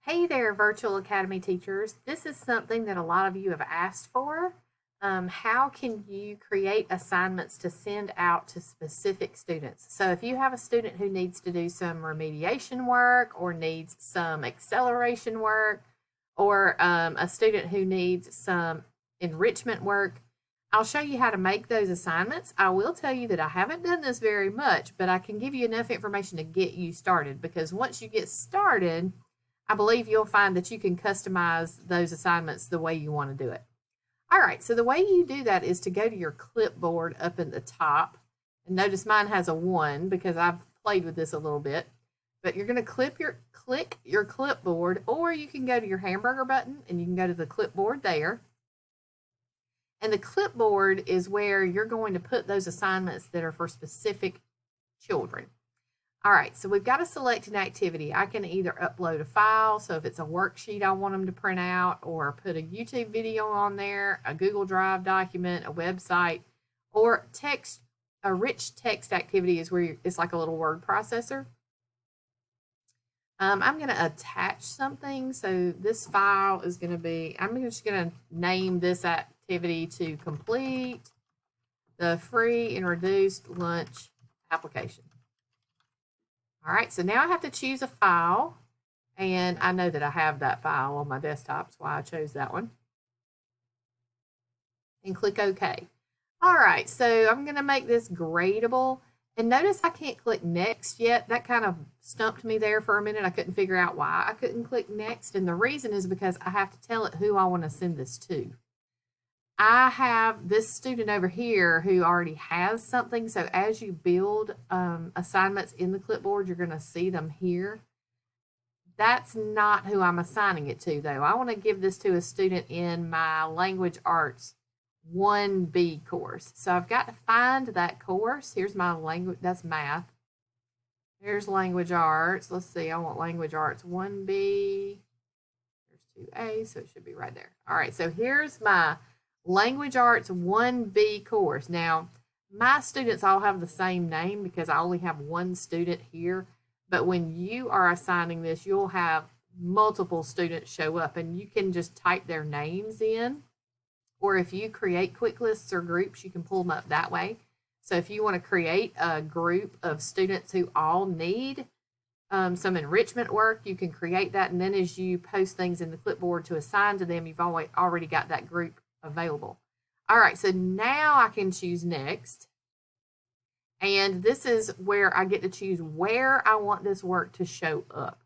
Hey there, Virtual Academy teachers. This is something that a lot of you have asked for. How can you create assignments to send out to specific students? So if you have a student who needs to do some remediation work or needs some acceleration work, or a student who needs some enrichment work, I'll show you how to make those assignments. I will tell you that I haven't done this very much, but I can give you enough information to get you started, because once you get started, I believe you'll find that you can customize those assignments the way you want to do it. All right, so the way you do that is to go to your clipboard up in the top. And notice mine has a 1 because I've played with this a little bit. But you're going to click your clipboard, or you can go to your hamburger button and you can go to the clipboard there. And the clipboard is where you're going to put those assignments that are for specific children. All right, so we've got to select an activity. I can either upload a file, so if it's a worksheet I want them to print out, or put a YouTube video on there, a Google Drive document, a website, or text. A rich text activity is where it's like a little word processor. I'm going to attach something, so this file is going to be, I'm just going to name this activity to complete the free and reduced lunch application. All right, so now I have to choose a file, and I know that I have that file on my desktop. That's why I chose that one. And click OK. All right, so I'm going to make this gradable. And notice I can't click Next yet. That kind of stumped me there for a minute. I couldn't figure out why I couldn't click Next. And the reason is because I have to tell it who I want to send this to. I have this student over here who already has something. So as you build assignments in the clipboard, you're going to see them here. That's not who I'm assigning it to, though. I want to give this to a student in my Language Arts 1B course. So I've got to find that course. Here's my language, that's math. Here's Language Arts. Let's see, I want Language Arts 1B. There's 2A, so it should be right there. All right, so here's my Language Arts 1B course. Now, my students all have the same name because I only have one student here. But when you are assigning this, you'll have multiple students show up, and you can just type their names in. Or if you create quick lists or groups, you can pull them up that way. So if you want to create a group of students who all need some enrichment work, you can create that. And then as you post things in the clipboard to assign to them, you've already got that group available. All right, so now I can choose Next. And this is where I get to choose where I want this work to show up.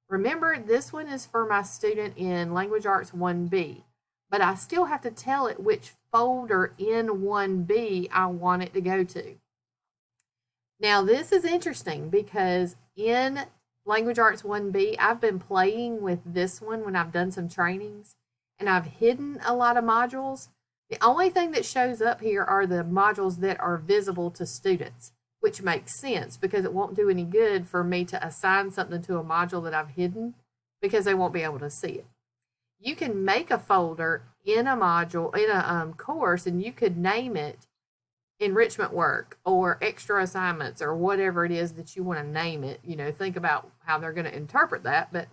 Remember, this one is for my student in Language Arts 1B, but I still have to tell it which folder in 1B I want it to go to. Now, this is interesting because in Language Arts 1B, I've been playing with this one when I've done some trainings, and I've hidden a lot of modules. The only thing that shows up here are the modules that are visible to students, which makes sense because it won't do any good for me to assign something to a module that I've hidden because they won't be able to see it. You can make a folder in a module, in a course, and you could name it enrichment work or extra assignments or whatever it is that you want to name it. You know, think about how they're going to interpret that, but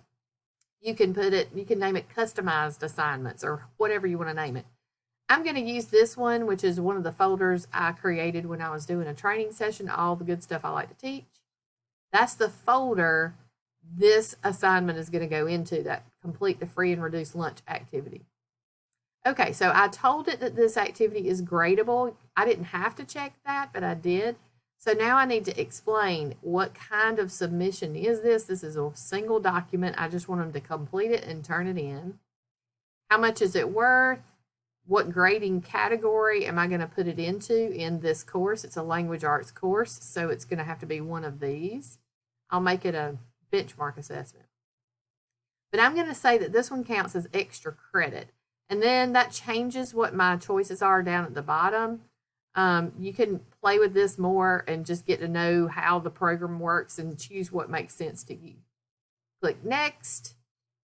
you can name it customized assignments or whatever you want to name it. I'm going to use this one, which is one of the folders I created when I was doing a training session, all the good stuff I like to teach. That's the folder this assignment is going to go into, that complete the free and reduced lunch activity. Okay, so I told it that this activity is gradable. I didn't have to check that, but I did. So now I need to explain what kind of submission is this. This is a single document. I just want them to complete it and turn it in. How much is it worth? What grading category am I going to put it into in this course? It's a language arts course, so it's going to have to be one of these. I'll make it a benchmark assessment. But I'm going to say that this one counts as extra credit. And then that changes what my choices are down at the bottom. You can play with this more and just get to know how the program works and choose what makes sense to you. Click Next,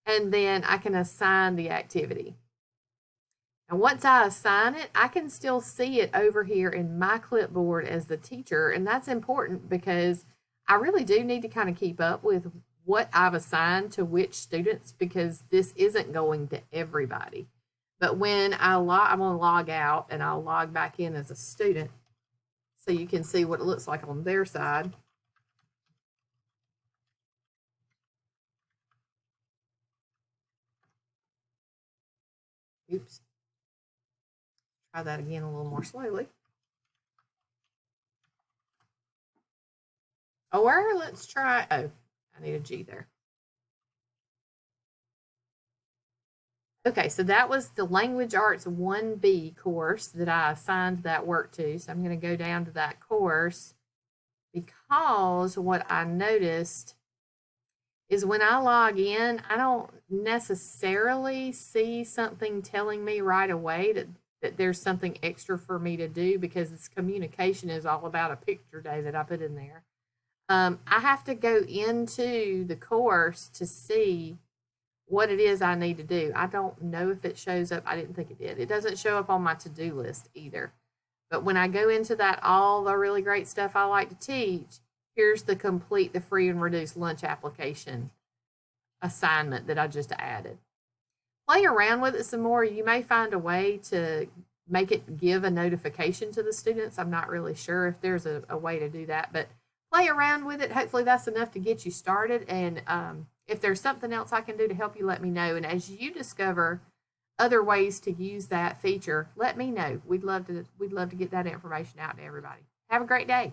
and then I can assign the activity. And once I assign it, I can still see it over here in my clipboard as the teacher. And that's important because I really do need to kind of keep up with what I've assigned to which students because this isn't going to everybody. But when I'm going to log out and I'll log back in as a student so you can see what it looks like on their side. Oops. Try that again a little more slowly. Or let's try, oh, I need a G there. Okay, so that was the Language Arts 1B course that I assigned that work to. So I'm going to go down to that course because what I noticed is when I log in, I don't necessarily see something telling me right away that there's something extra for me to do because this communication is all about a picture day that I put in there. I have to go into the course to see what it is I need to do. I don't know if it shows up. I didn't think it did. It doesn't show up on my to-do list either. But when I go into that, all the really great stuff I like to teach, here's the complete the free and reduced lunch application assignment that I just added. Play around with it some more. You may find a way to make it give a notification to the students. I'm not really sure if there's a way to do that, but play around with it. Hopefully that's enough to get you started. And if there's something else I can do to help you, let me know. And as you discover other ways to use that feature, let me know. We'd love to get that information out to everybody. Have a great day.